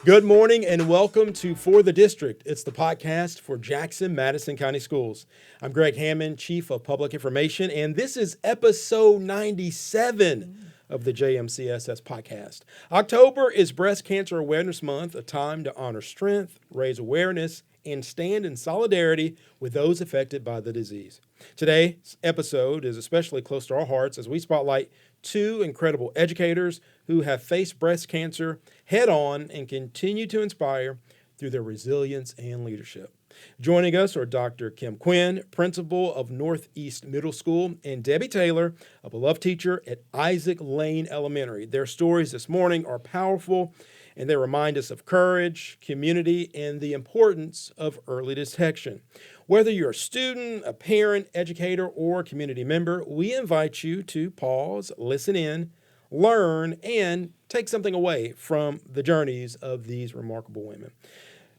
Good morning and welcome to For the District. It's the podcast for Jackson Madison County Schools. I'm Greg Hammond, Chief of Public Information, and this is episode 97 of the JMCSS podcast. October is Breast Cancer Awareness Month, a time to honor strength, raise awareness, and stand in solidarity with those affected by the disease. Today's episode is especially close to our hearts as we spotlight two incredible educators who have faced breast cancer head on and continue to inspire through their resilience and leadership. Joining us are Dr. Quinn, principal of Northeast Middle School, and Debbie Taylor, a beloved teacher at Isaac Lane Elementary. Their stories this morning are powerful, and they remind us of courage, community, and the importance of early detection. Whether you're a student, a parent, educator, or community member, we invite you to pause, listen in, learn, and take something away from the journeys of these remarkable women.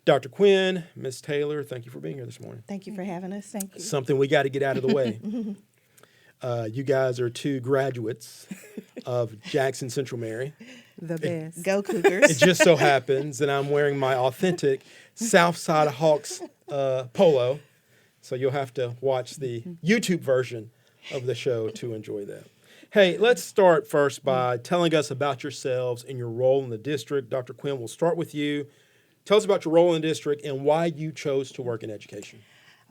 Dr. Quinn, Ms. Taylor, thank you for being here this morning. Thank you for having us. Thank you. Something we got to get out of the way. You guys are two graduates of Jackson Central Mary. The best. Go Cougars. It just so happens that I'm wearing my authentic Southside Hawks polo, so you'll have to watch the YouTube version of the show to enjoy that. Hey, let's start first by telling us about yourselves and your role in the district. Dr. Quinn, we'll start with you. Tell us about your role in the district and why you chose to work in education.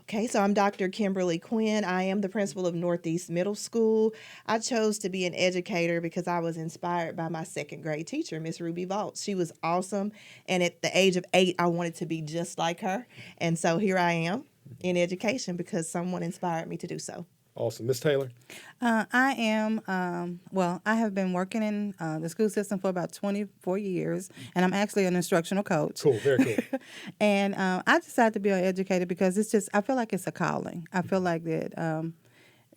Okay, so I'm Dr. Kimberly Quinn. I am the principal of Northeast Middle School. I chose to be an educator because I was inspired by my second grade teacher, Miss Ruby Vault. She was awesome, and at the age of 8, I wanted to be just like her. And so here I am in education because someone inspired me to do so. Awesome. Ms. Taylor? I am, I have been working in the school system for about 24 years, and I'm actually an instructional coach. Cool, very cool. And I decided to be an educator because I feel like it's a calling. I feel like that,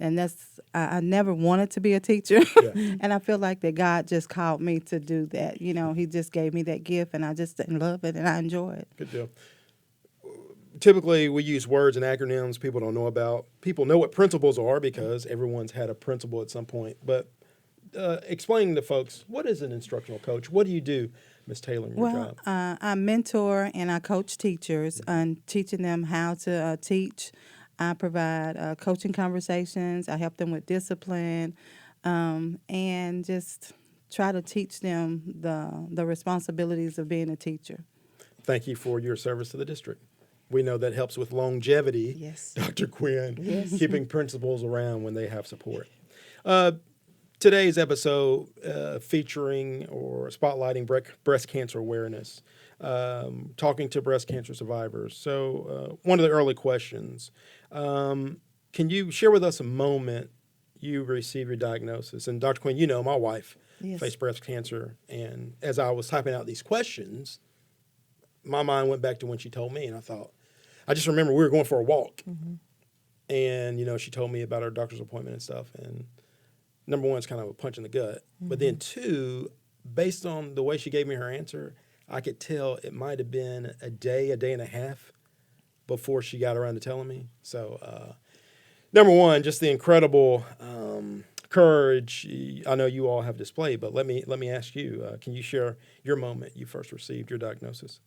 and I never wanted to be a teacher, and I feel like that God just called me to do that. You know, He just gave me that gift, and I just love it, and I enjoy it. Good deal. Typically, we use words and acronyms people don't know about. People know what principals are because everyone's had a principal at some point. But explaining to folks, what is an instructional coach? What do you do, Ms. Taylor, in your job? I mentor and I coach teachers and teaching them how to teach. I provide coaching conversations. I help them with discipline and just try to teach them the responsibilities of being a teacher. Thank you for your service to the district. We know that helps with longevity, Yes. Dr. Quinn, Yes. keeping principals around when they have support. Today's episode featuring or spotlighting breast cancer awareness, talking to breast cancer survivors. So one of the early questions, can you share with us a moment you received your diagnosis? And Dr. Quinn, you know my wife faced breast cancer, and as I was typing out these questions, my mind went back to when she told me, and I just remember we were going for a walk, and, she told me about her doctor's appointment and stuff, and number one, it's kind of a punch in the gut, but then two, based on the way she gave me her answer, I could tell it might have been a day and a half before she got around to telling me. So, number one, just the incredible courage I know you all have displayed, but let me ask you, can you share your moment you first received your diagnosis?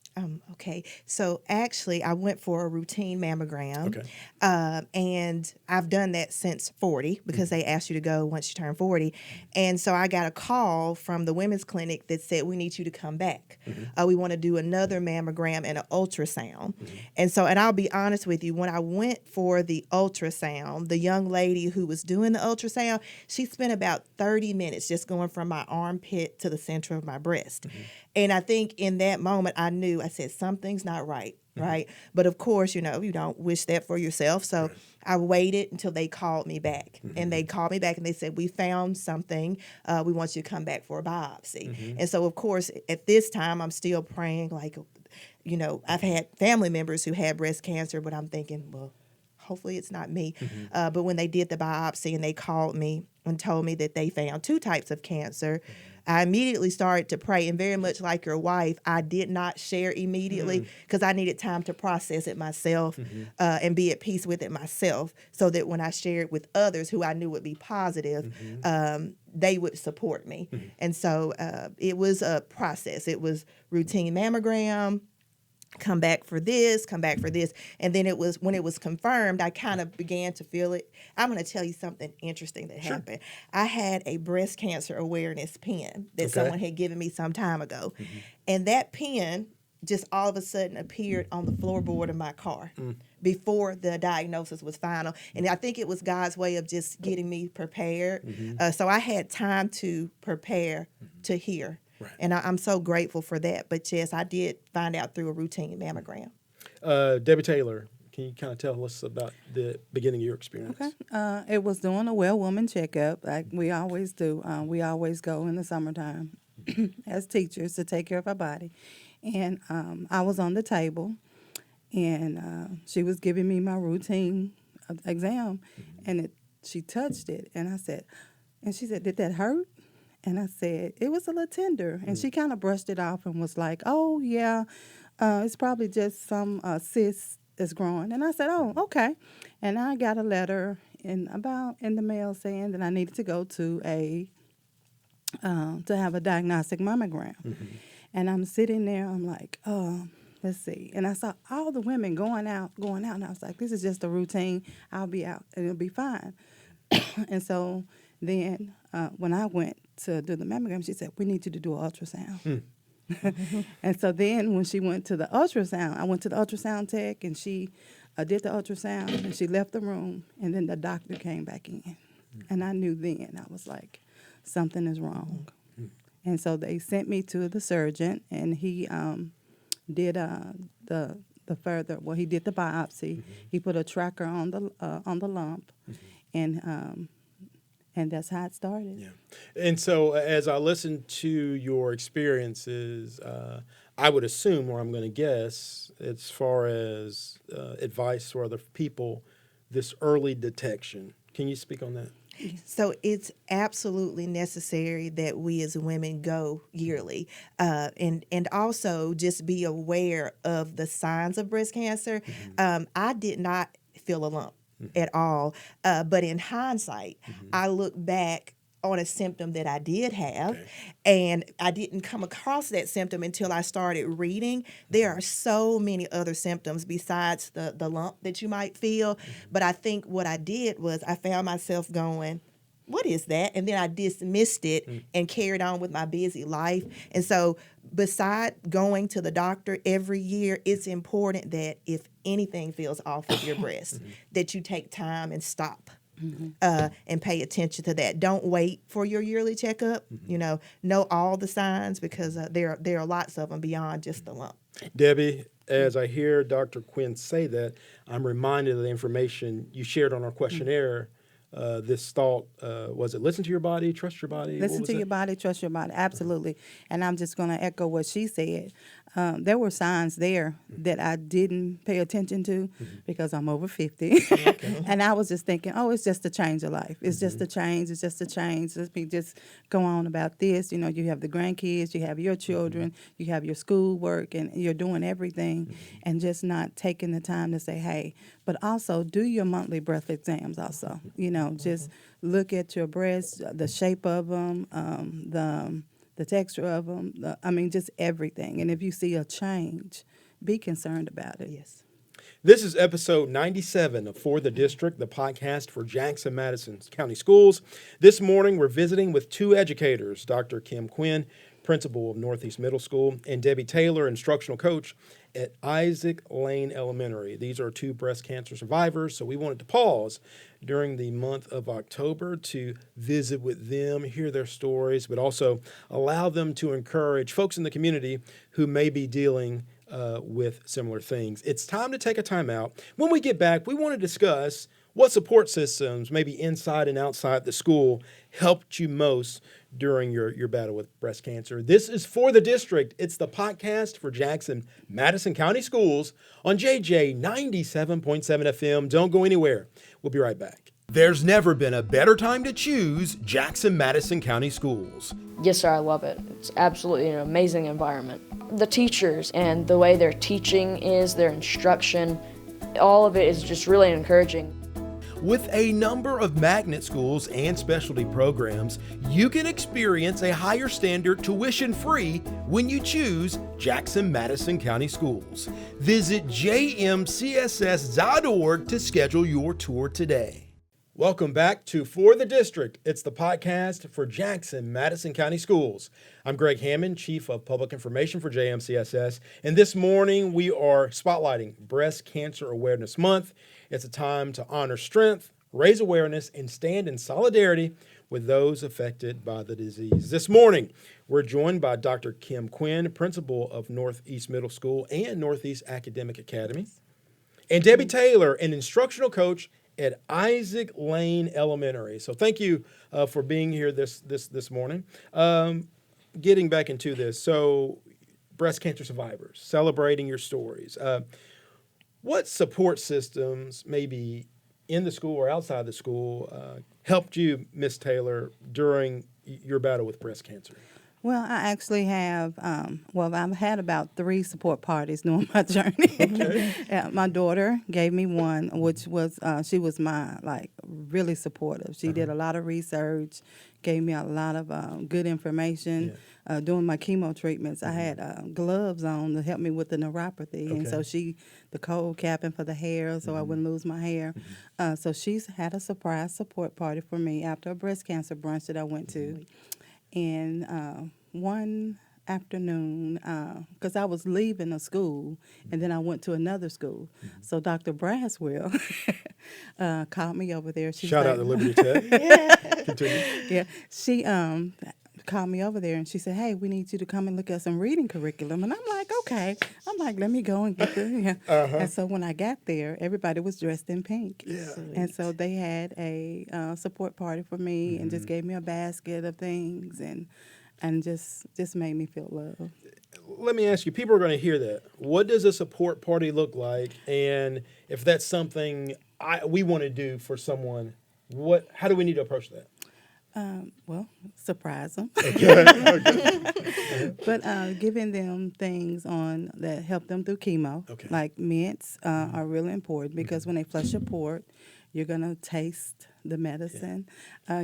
Okay, so actually I went for a routine mammogram, and I've done that since 40 because they asked you to go once you turn 40, and so I got a call from the women's clinic that said, we need you to come back. We want to do another mammogram and an ultrasound, and I'll be honest with you, when I went for the ultrasound, the young lady who was doing the ultrasound, she spent about 30 minutes just going from my armpit to the center of my breast. And I think in that moment, I said, something's not right, right? But of course, you don't wish that for yourself. So I waited until they called me back. And they called me back and they said, we found something. We want you to come back for a biopsy. And so, of course, at this time, I'm still praying I've had family members who had breast cancer, but I'm thinking, well, hopefully it's not me. But when they did the biopsy and they called me and told me that they found 2 types of cancer, I immediately started to pray, and very much like your wife, I did not share immediately because I needed time to process it myself and be at peace with it myself, so that when I shared with others who I knew would be positive, they would support me. And so it was a process. It was routine mammogram, come back for this. And then it was, when it was confirmed, I kind of began to feel it. I'm going to tell you something interesting that happened. I had a breast cancer awareness pen that someone had given me some time ago. And that pen just all of a sudden appeared on the floorboard of my car before the diagnosis was final. And I think it was God's way of just getting me prepared. So I had time to prepare to hear. Right. And I'm so grateful for that. But yes, I did find out through a routine mammogram. Debbie Taylor, can you kind of tell us about the beginning of your experience? Okay. It was doing a well woman checkup like we always do. We always go in the summertime as teachers to take care of our body. And I was on the table, and she was giving me my routine exam, and she touched it, and she said, "Did that hurt?" And I said, "It was a little tender." And she kind of brushed it off and was like, "Oh, yeah, it's probably just some cyst is growing." And I said, "Oh, okay." And I got a letter in the mail saying that I needed to go to to have a diagnostic mammogram. And I'm sitting there, I'm like, let's see. And I saw all the women going out, and I was like, this is just a routine. I'll be out, and it'll be fine. And so then when I went to do the mammogram, she said, we need you to do an ultrasound. And so then when she went to the ultrasound, I went to the ultrasound tech, and she did the ultrasound, and she left the room, and then the doctor came back in. And I knew then, I was like, something is wrong. And so they sent me to the surgeon, and he did the further. Well, he did the biopsy. He put a tracker on the lump, and that's how it started. Yeah. And so, as I listened to your experiences, I would assume, or I'm going to guess, as far as advice for other people, this early detection. Can you speak on that? So it's absolutely necessary that we as women go yearly, and also just be aware of the signs of breast cancer. I did not feel a lump at all, but in hindsight, I look back on a symptom that I did have, and I didn't come across that symptom until I started reading. There are so many other symptoms besides the lump that you might feel, but I think what I did was I found myself going, what is that? And then I dismissed it and carried on with my busy life. And so beside going to the doctor every year, it's important that if anything feels off with your breast, that you take time and stop. And pay attention to that. Don't wait for your yearly checkup. Know all the signs, because there are lots of them beyond just the lump. Debbie, as I hear Dr. Quinn say that, I'm reminded of the information you shared on our questionnaire. This thought, was it listen to your body, trust your body? Listen to your body, trust your body. Absolutely. And I'm just going to echo what she said. There were signs there that I didn't pay attention to because I'm over 50. And I was just thinking, oh, it's just a change of life. It's just a change. It's just a change. Let me just go on about this. You have the grandkids, you have your children, you have your schoolwork, and you're doing everything and just not taking the time to say, hey, but also do your monthly breath exams also. Just look at your breasts, the shape of them, the texture of them, just everything. And if you see a change, be concerned about it. Yes. This is episode 97 of For the District, the podcast for Jackson Madison County Schools. This morning, we're visiting with two educators, Dr. Kim Quinn, principal of Northeast Middle School, and Debbie Taylor, instructional coach at Isaac Lane Elementary. These are two breast cancer survivors, so we wanted to pause during the month of October to visit with them, hear their stories, but also allow them to encourage folks in the community who may be dealing with similar things. It's time to take a time out. When we get back, we want to discuss what support systems, maybe inside and outside the school, helped you most during your battle with breast cancer. This is For the District. It's the podcast for Jackson Madison County Schools on JJ 97.7 FM. Don't go anywhere. We'll be right back. There's never been a better time to choose Jackson Madison County Schools. Yes, sir, I love it. It's absolutely an amazing environment. The teachers and the way their teaching is, their instruction, all of it is just really encouraging. With a number of magnet schools and specialty programs, you can experience a higher standard tuition-free when you choose Jackson-Madison County Schools. Visit JMCSS.org to schedule your tour today. Welcome back to For the District. It's the podcast for Jackson-Madison County Schools. I'm Greg Hammond, Chief of Public Information for JMCSS, and this morning we are spotlighting Breast Cancer Awareness Month. It's a time to honor strength, raise awareness, and stand in solidarity with those affected by the disease. This morning, we're joined by Dr. Quinn, Principal of Northeast Middle School and Northeast Academic Academy, and Debbie Taylor, an instructional coach at Isaac Lane Elementary. So thank you for being here this morning. Getting back into this, so breast cancer survivors, celebrating your stories. What support systems, maybe in the school or outside the school, helped you, Miss Taylor, during your battle with breast cancer? Well, I actually have, I've had about 3 support parties during my journey. Okay. My daughter gave me one, which was, she was really supportive. She did a lot of research, gave me a lot of good information. During my chemo treatments, I had gloves on to help me with the neuropathy. And so the cold capping for the hair so I wouldn't lose my hair. So she's had a surprise support party for me after a breast cancer brunch that I went to. And one afternoon, because I was leaving a school, and then I went to another school. So Dr. Braswell called me over there. Shout out to Liberty Tech. Continue. Yeah, she called me over there, and she said, "Hey, we need you to come and look at some reading curriculum." And I'm like, "Okay." I'm like, "Let me go and get the." And so when I got there, everybody was dressed in pink. Yeah. And so they had a support party for me and just gave me a basket of things and just made me feel loved. Let me ask you, people are going to hear that. What does a support party look like? And if that's something we want to do for someone, how do we need to approach that? Surprise them. But giving them things that help them through chemo, like mints are really important because when they flush your port, you're going to taste the medicine.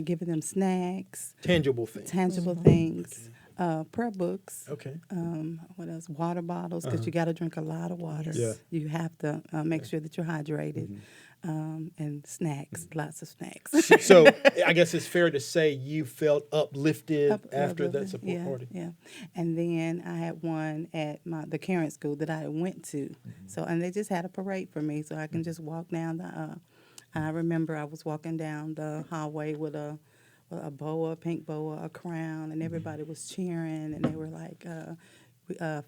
Giving them snacks. Tangible things. Prayer books. Okay. What else? Water bottles, because you got to drink a lot of water. Yeah. You have to make sure that you're hydrated. And snacks, lots of snacks. So I guess it's fair to say you felt uplifted after that support party. Yeah, and then I had one at the current school that I went to. So and they just had a parade for me, so I can just walk down the. I remember I was walking down the hallway with a boa, a pink boa, a crown, and everybody was cheering, and they were like.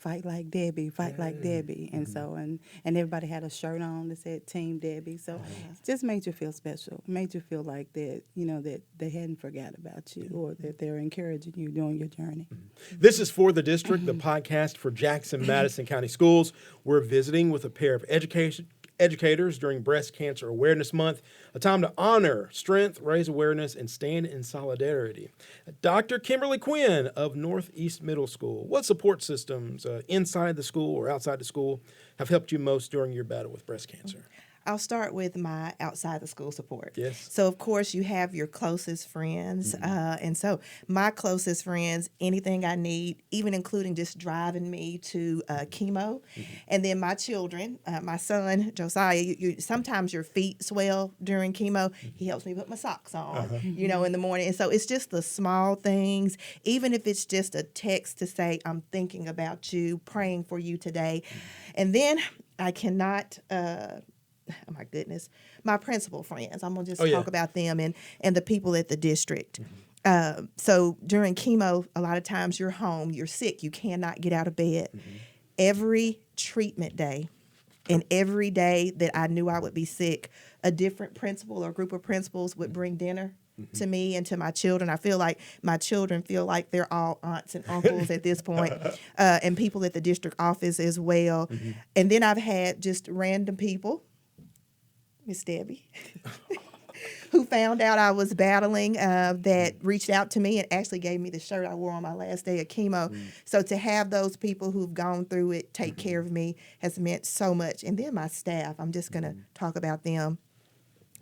Fight like Debbie, fight like Debbie. And so, and everybody had a shirt on that said Team Debbie. So it just made you feel special, made you feel like that, that they hadn't forgot about you or that they're encouraging you during your journey. This is For the District, the podcast for Jackson-Madison County Schools. We're visiting with a pair of educators during Breast Cancer Awareness Month, a time to honor strength, raise awareness, and stand in solidarity. Dr. Kimberly Quinn of Northeast Middle School, what support systems inside the school or outside the school have helped you most during your battle with breast cancer? I'll start with my outside the school support. Yes. So, of course, you have your closest friends. And so my closest friends, anything I need, even including just driving me to chemo. And then my children, my son, Josiah, sometimes your feet swell during chemo. He helps me put my socks on, in the morning. And so it's just the small things, even if it's just a text to say, I'm thinking about you, praying for you today. And then I cannot... oh my goodness, my principal friends. I'm going to just talk about them and the people at the district. So during chemo, a lot of times you're home, you're sick, you cannot get out of bed. Every treatment day and every day that I knew I would be sick, a different principal or group of principals would bring dinner to me and to my children. I feel like my children feel like they're all aunts and uncles at this point, and people at the district office as well. And then I've had just random people, Miss Debbie, who found out I was battling, that reached out to me and actually gave me the shirt I wore on my last day of chemo. So to have those people who've gone through it take care of me has meant so much. And then my staff, I'm just going to talk about them.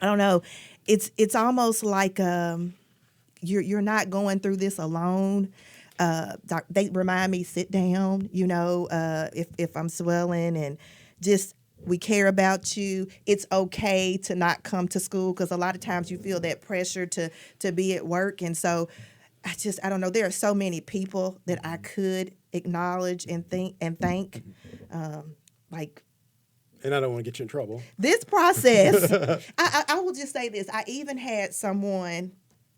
I don't know. It's almost like you're not going through this alone. They remind me, sit down. If I'm swelling, and just we care about you. It's okay to not come to school, because a lot of times you feel that pressure to be at work, and so I don't know. There are so many people that I could acknowledge and thank, like. And I don't want to get you in trouble. This process, I will just say this. I even had someone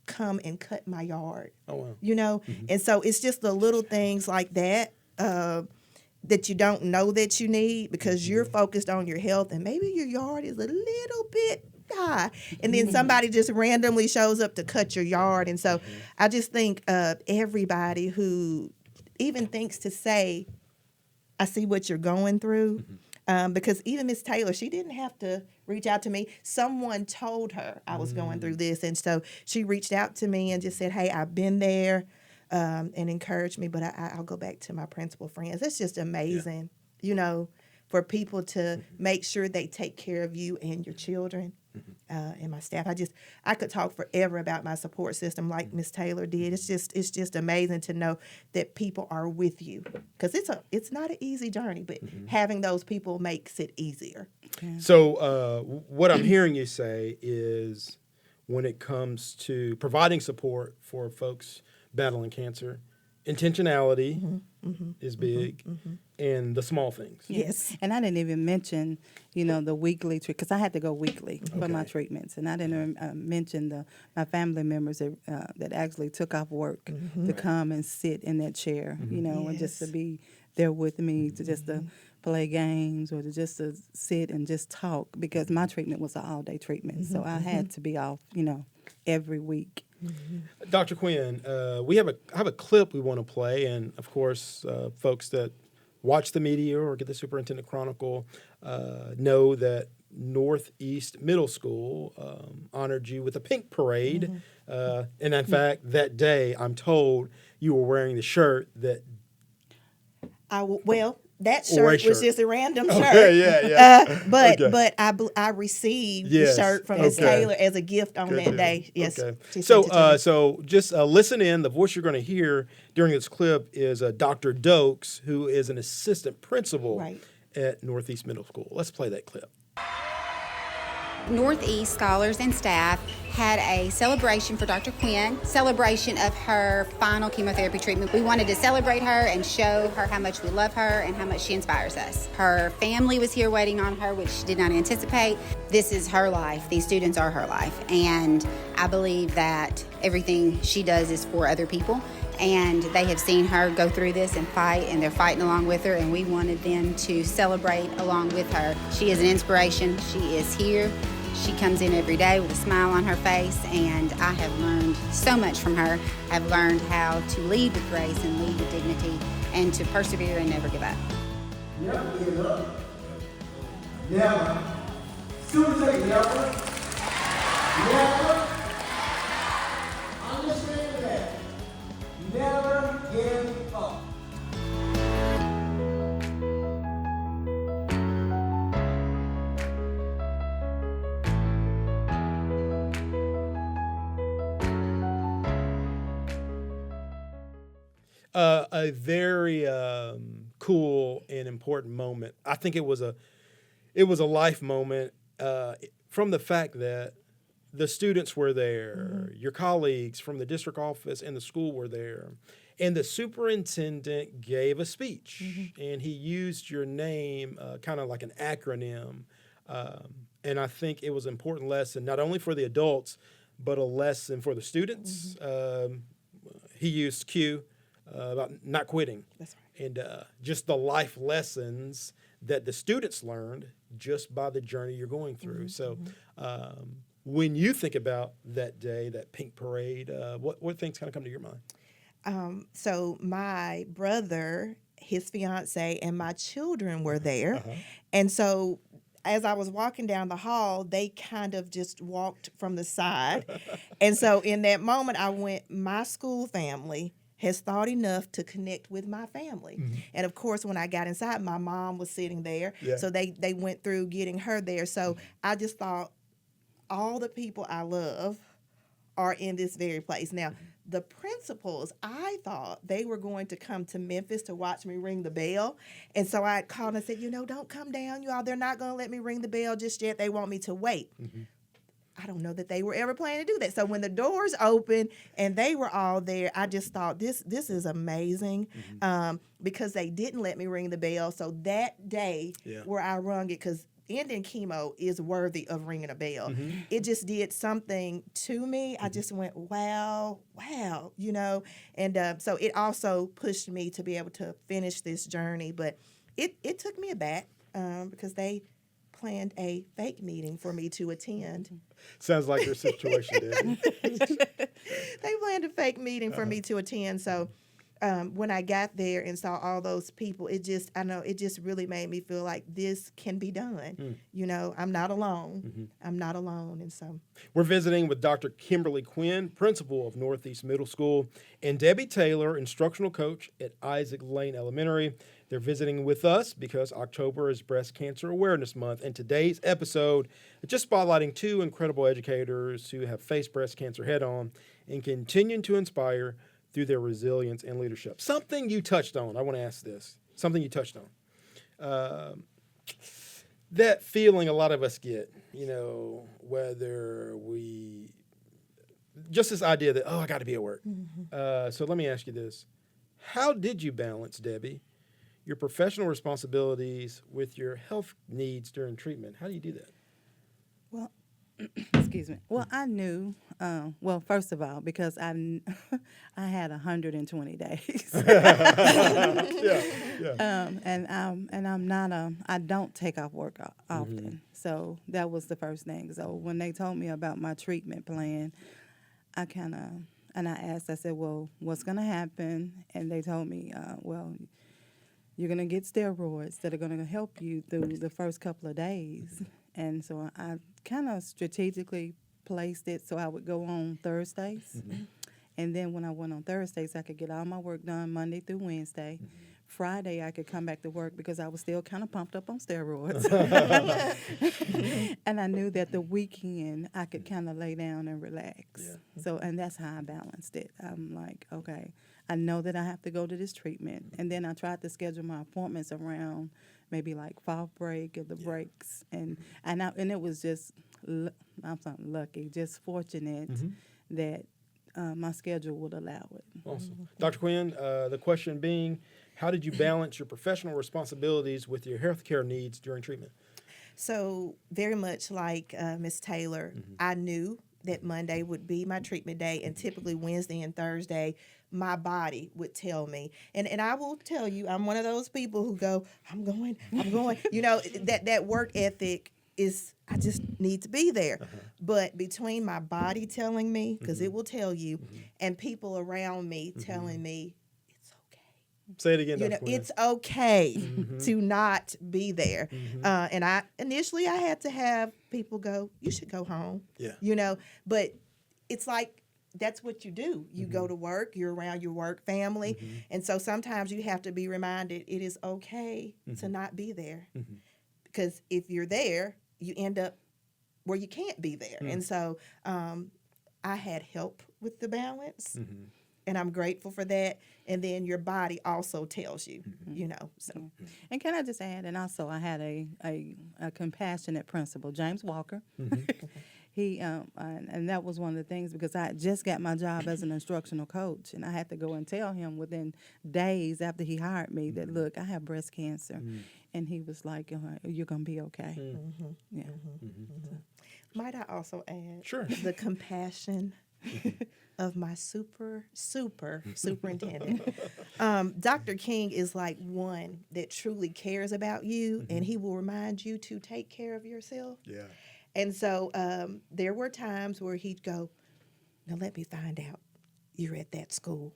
come and cut my yard. Oh, wow. Mm-hmm. And so it's just the little things like that that you don't know that you need, because you're focused on your health, and maybe your yard is a little bit high, and then somebody just randomly shows up to cut your yard. And so I just think everybody who even thinks to say, I see what you're going through. Because even Miss Taylor, she didn't have to reach out to me. Someone told her I was going through this. And so she reached out to me and just said, hey, I've been there, and encouraged me. But I'll go back to my principal friends. It's just amazing, for people to make sure they take care of you and your children. And my staff. I could talk forever about my support system like Miss Taylor did. It's just amazing to know that people are with you, because it's not an easy journey, but having those people makes it easier. Yeah. So what I'm hearing you say is, when it comes to providing support for folks battling cancer, intentionality is big, and the small things. Yes. And I didn't even mention, the weekly treat, because I had to go weekly for my treatments, and I didn't mention my family members that actually took off work to come and sit in that chair, and just to be there with me, to play games, or to sit and just talk, because my treatment was an all-day treatment, so I had to be off, every week. Dr. Quinn, we have a clip we want to play, and of course, folks that watch the media or get the Superintendent Chronicle know that Northeast Middle School honored you with a pink parade, and in fact, that day, I'm told you were wearing the shirt that. That shirt was just a random shirt. Okay, yeah. But I received the shirt from Miss Taylor as a gift on that day. Yes. Okay. So just listen in. The voice you're going to hear during this clip is Dr. Dokes, who is an assistant principal at Northeast Middle School. Let's play that clip. Northeast scholars and staff had a celebration for Dr. Quinn, celebration of her final chemotherapy treatment. We wanted to celebrate her and show her how much we love her and how much she inspires us. Her family was here waiting on her, which she did not anticipate. This is her life. These students are her life. And I believe that everything she does is for other people. And they have seen her go through this and fight, and they're fighting along with her, and we wanted them to celebrate along with her. She is an inspiration. She is here. She comes in every day with a smile on her face, and I have learned so much from her. I've learned how to lead with grace and lead with dignity, and to persevere and never give up. Never give up. Never. Students say never. Never. Understand that. Never give up. A very cool and important moment. I think it was a life moment from the fact that the students were there, your colleagues from the district office and the school were there, and the superintendent gave a speech, and he used your name, kind of like an acronym, and I think it was an important lesson, not only for the adults, but a lesson for the students. He used Q. About not quitting. That's right. And just the life lessons that the students learned just by the journey you're going through. So when you think about that day, that pink parade, what things kind of come to your mind? So my brother, his fiance, and my children were there. And so as I was walking down the hall, they kind of just walked from the side. And so in that moment, I went, my school family has thought enough to connect with my family. And of course, when I got inside, my mom was sitting there. So they went through getting her there. So I just thought, all the people I love are in this very place. Now, the principals, I thought they were going to come to Memphis to watch me ring the bell. And so I called and said, don't come down, you all. They're not going to let me ring the bell just yet. They want me to wait. I don't know that they were ever planning to do that. So when the doors opened and they were all there, I just thought this is amazing, because they didn't let me ring the bell. So that day where I rung it, because ending chemo is worthy of ringing a bell. It just did something to me. I just went, wow, and so it also pushed me to be able to finish this journey. But it took me aback because they planned a fake meeting for me to attend. Sounds like your situation did. They planned a fake meeting for me to attend. So when I got there and saw all those people, it just really made me feel like this can be done. I'm not alone. I'm not alone. And so we're visiting with Dr. Kimberly Quinn, principal of Northeast Middle School, and Debbie Taylor, instructional coach at Isaac Lane Elementary. They're visiting with us because October is Breast Cancer Awareness Month, and today's episode is just spotlighting two incredible educators who have faced breast cancer head-on and continuing to inspire through their resilience and leadership. Something you touched on, I want to ask this. Something you touched on. That feeling a lot of us get, whether we, just this idea that, I got to be at work. So let me ask you this. How did you balance, Debbie, your professional responsibilities with your health needs during treatment? How do you do that? Well, excuse me. Well, I knew, first of all, because I had 120 days. And I'm not I don't take off work often. So that was the first thing. So when they told me about my treatment plan, I asked, I said, well, what's going to happen? And they told me, you're going to get steroids that are going to help you through the first couple of days. And so I kind of strategically placed it so I would go on Thursdays. And then when I went on Thursdays, I could get all my work done Monday through Wednesday. Friday, I could come back to work because I was still kind of pumped up on steroids. And I knew that the weekend, I could kind of lay down and relax. So, and that's how I balanced it. I'm like, okay, I know that I have to go to this treatment. And then I tried to schedule my appointments around maybe like fall break or the breaks. And it was just, I'm so lucky, just fortunate that my schedule would allow it. Awesome. Dr. Quinn, the question being, how did you balance your professional responsibilities with your healthcare needs during treatment? So very much like Ms. Taylor, I knew that Monday would be my treatment day, and typically Wednesday and Thursday, my body would tell me. And I will tell you, I'm one of those people who go, I'm going. That work ethic is, I just need to be there. But between my body telling me, because it will tell you, and people around me telling me, it's okay. Say it again, Dr. Quinn. It's okay to not be there. And I had to have people go, you should go home. But it's like, that's what you do. You go to work, you're around your work family. And so sometimes you have to be reminded it is okay to not be there. Because if you're there, you end up where you can't be there. And so I had help with the balance. And I'm grateful for that. And then your body also tells you, So. And can I just add, and also I had a compassionate principal, James Walker. He and that was one of the things, because I just got my job as an instructional coach, and I had to go and tell him within days after he hired me that, look, I have breast cancer. And he was like, you're going to be okay. Might I also add Sure. the compassion of my superintendent. Dr. King is like one that truly cares about you, and he will remind you to take care of yourself. And so there were times where he'd go, now let me find out you're at that school.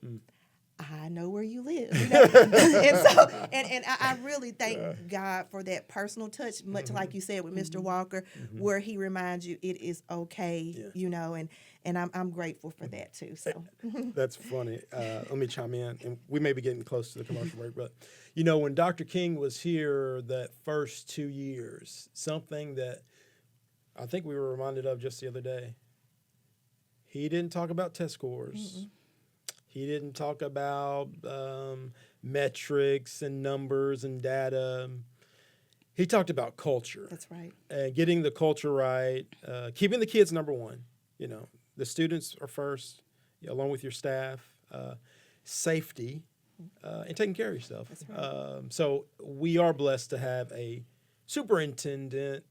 I know where you live. And I really thank God for that personal touch, much like you said with Mr. Walker, where he reminds you it is okay, and I'm grateful for that too. So That's funny. Let me chime in, and we may be getting close to the commercial break, but when Dr. King was here that first 2 years, something that I think we were reminded of just the other day. He didn't talk about test scores. He didn't talk about metrics and numbers and data. He talked about culture. That's right. Getting the culture right, keeping the kids number one. You know, the students are first, along with your staff. Safety, and taking care of yourself. That's right. So we are blessed to have a superintendent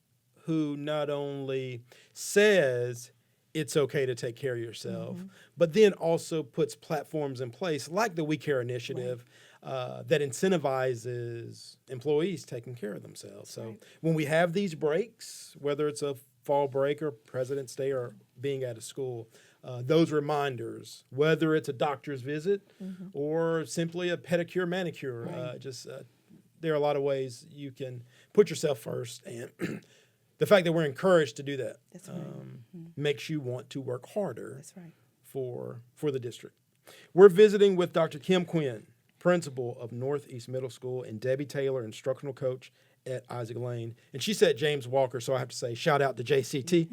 who not only says it's okay to take care of yourself, but then also puts platforms in place like the We Care initiative that incentivizes employees taking care of themselves. So when we have these breaks, whether it's a fall break or President's Day or being out of school, those reminders, whether it's a doctor's visit or simply a pedicure, manicure, there are a lot of ways you can put yourself first. And the fact that we're encouraged to do that makes you want to work harder for the district. We're visiting with Dr. Kim Quinn, principal of Northeast Middle School, and Debbie Taylor, instructional coach at Isaac Lane. And she said James Walker, so I have to say shout out to JCT.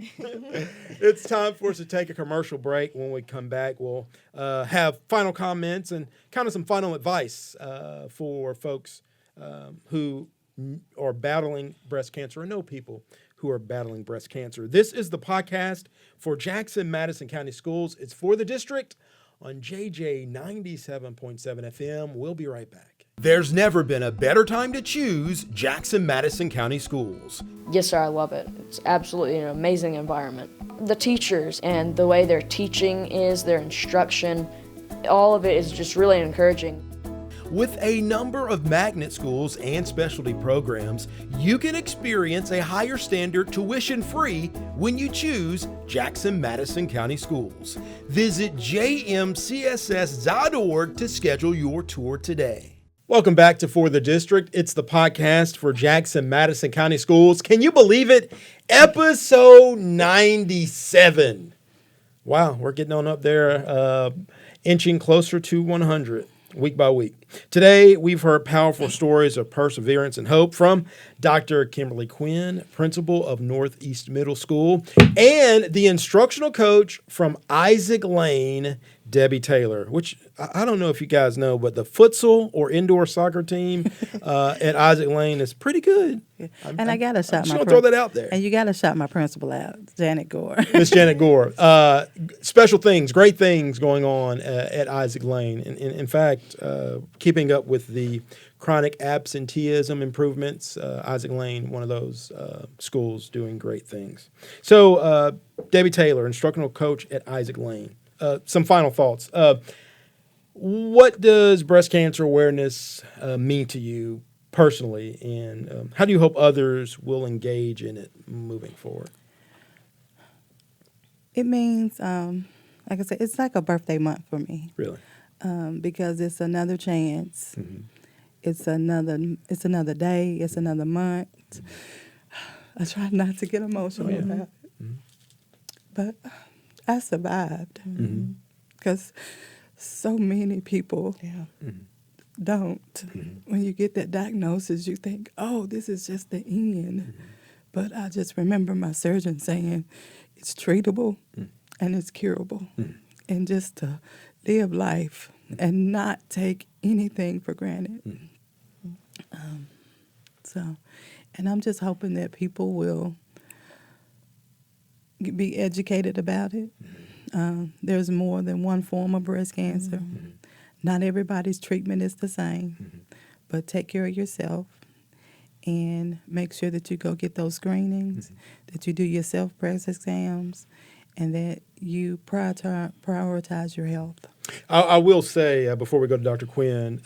It's time for us to take a commercial break. When we come back, we'll have final comments and kind of some final advice for folks who are battling breast cancer or know people who are battling breast cancer. This is the podcast for Jackson Madison County Schools. It's for the district on JJ 97.7 FM. We'll be right back. There's never been a better time to choose Jackson Madison County Schools. Yes, sir, I love it. It's absolutely an amazing environment. The teachers and the way their teaching is, their instruction, all of it is just really encouraging. With a number of magnet schools and specialty programs, you can experience a higher standard tuition-free when you choose Jackson Madison County Schools. Visit JMCSS.org to schedule your tour today. Welcome back to For the District. It's the podcast for Jackson Madison County Schools. Can you believe it? Episode 97. Wow, we're getting on up there, inching closer to 100. Week by week. Today, we've heard powerful stories of perseverance and hope from Dr. Kimberly Quinn, principal of Northeast Middle School, and the instructional coach from Isaac Lane, Debbie Taylor, which I don't know if you guys know, but the futsal or indoor soccer team at Isaac Lane is pretty good. And I got to shout I'm just going to throw that out there. And you got to shout my principal out, Janet Gore. Miss Janet Gore. Special things, great things going on at Isaac Lane. In fact, keeping up with the chronic absenteeism improvements, Isaac Lane, one of those schools doing great things. So Debbie Taylor, instructional coach at Isaac Lane. Some final thoughts. What does breast cancer awareness mean to you personally, and how do you hope others will engage in it moving forward? It means, like I said, it's like a birthday month for me. Really? Because it's another chance. Mm-hmm. It's another day. It's another month. I try not to get emotional about it, but I survived because so many people don't. When you get that diagnosis, you think, oh, this is just the end. But I just remember my surgeon saying it's treatable and it's curable. And just to live life and not take anything for granted. And I'm just hoping that people will be educated about it. There's more than one form of breast cancer. Not everybody's treatment is the same, but take care of yourself and make sure that you go get those screenings, that you do your self-breast exams, and that you prioritize your health. I will say, before we go to Dr. Quinn,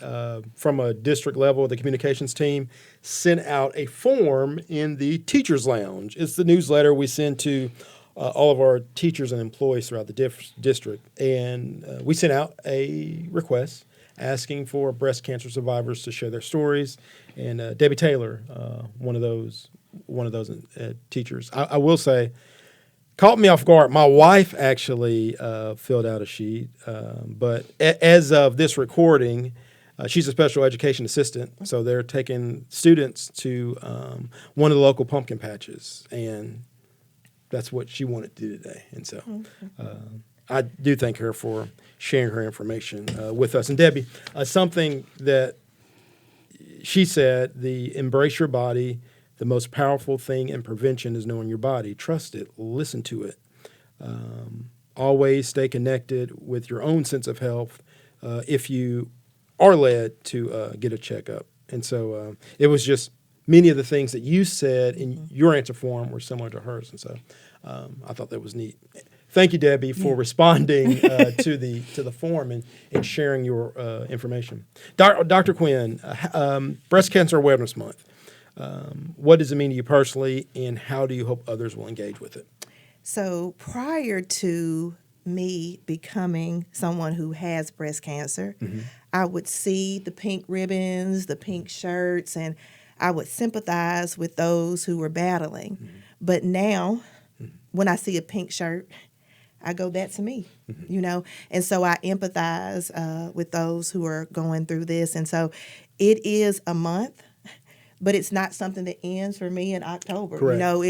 from a district level, the communications team sent out a form in the Teachers Lounge. It's the newsletter we send to all of our teachers and employees throughout the district. And we sent out a request asking for breast cancer survivors to share their stories. And Debbie Taylor, one of those teachers. I will say, caught me off guard. My wife actually filled out a sheet, but as of this recording, she's a special education assistant, so they're taking students to one of the local pumpkin patches, and that's what she wanted to do today. And so I do thank her for sharing her information with us. And Debbie, something that she said, the embrace your body, the most powerful thing in prevention is knowing your body. Trust it, listen to it. Always stay connected with your own sense of health if you are led to get a checkup. And so it was just many of the things that you said in your answer form were similar to hers. And so I thought that was neat. Thank you, Debbie, for responding to the form and sharing your information. Dr. Quinn, Breast Cancer Awareness Month. What does it mean to you personally, and how do you hope others will engage with it? So prior to me becoming someone who has breast cancer, I would see the pink ribbons, the pink shirts, and I would sympathize with those who were battling. But now, when I see a pink shirt, I go, that's me, you know? And so I empathize with those who are going through this. And so it is a month, but it's not something that ends for me in October. Correct. You know,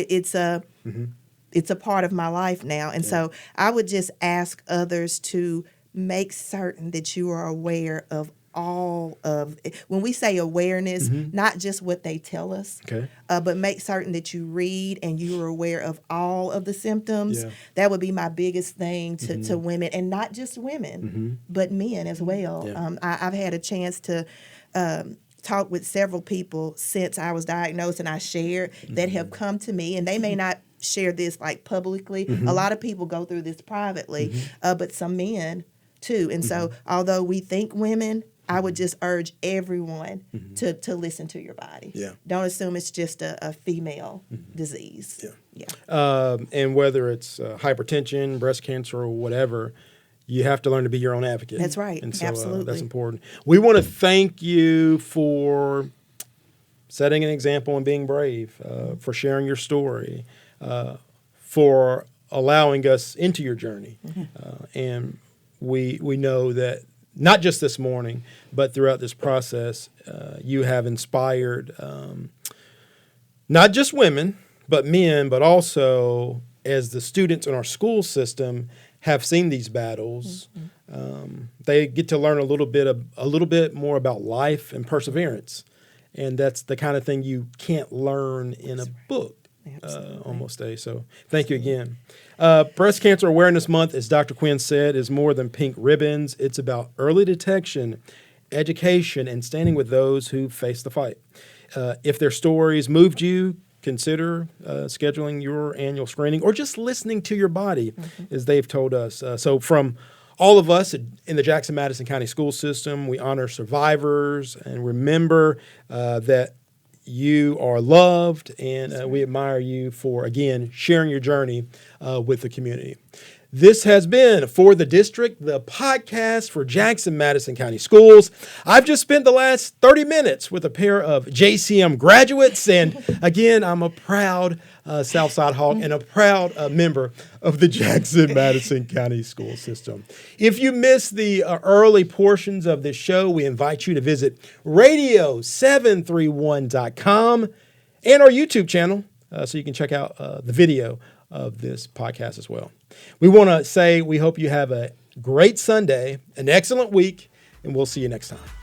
it's a part of my life now. And so I would just ask others to make certain that you are aware of all of it. When we say awareness, not just what they tell us, but make certain that you read and you are aware of all of the symptoms. That would be my biggest thing to women, and not just women, but men as well. I've had a chance to talk with several people since I was diagnosed, and I shared that have come to me, and they may not share this like publicly. A lot of people go through this privately, but some men too. And so although we think women, I would just urge everyone to listen to your body. Don't assume it's just a female disease. And whether it's hypertension, breast cancer, or whatever, you have to learn to be your own advocate. That's right. And so Absolutely. that's important. We want to thank you for setting an example and being brave, for sharing your story, for allowing us into your journey. And we know that not just this morning, but throughout this process, you have inspired not just women, but men, but also as the students in our school system have seen these battles, they get to learn a little bit more about life and perseverance. And that's the kind of thing you can't learn in a book. Almost a. So thank you again. Breast Cancer Awareness Month, as Dr. Quinn said, is more than pink ribbons. It's about early detection, education, and standing with those who face the fight. If their stories moved you, consider scheduling your annual screening or just listening to your body, as they've told us. So from all of us in the Jackson-Madison County School System, we honor survivors and remember that you are loved, and we admire you for, again, sharing your journey with the community. This has been For the District, the podcast for Jackson-Madison County Schools. I've just spent the last 30 minutes with a pair of JCM graduates, and again, I'm a proud Southside Hawk and a proud member of the Jackson-Madison County School System. If you missed the early portions of this show, we invite you to visit radio731.com and our YouTube channel so you can check out the video of this podcast as well. We want to say we hope you have a great Sunday, an excellent week, and we'll see you next time.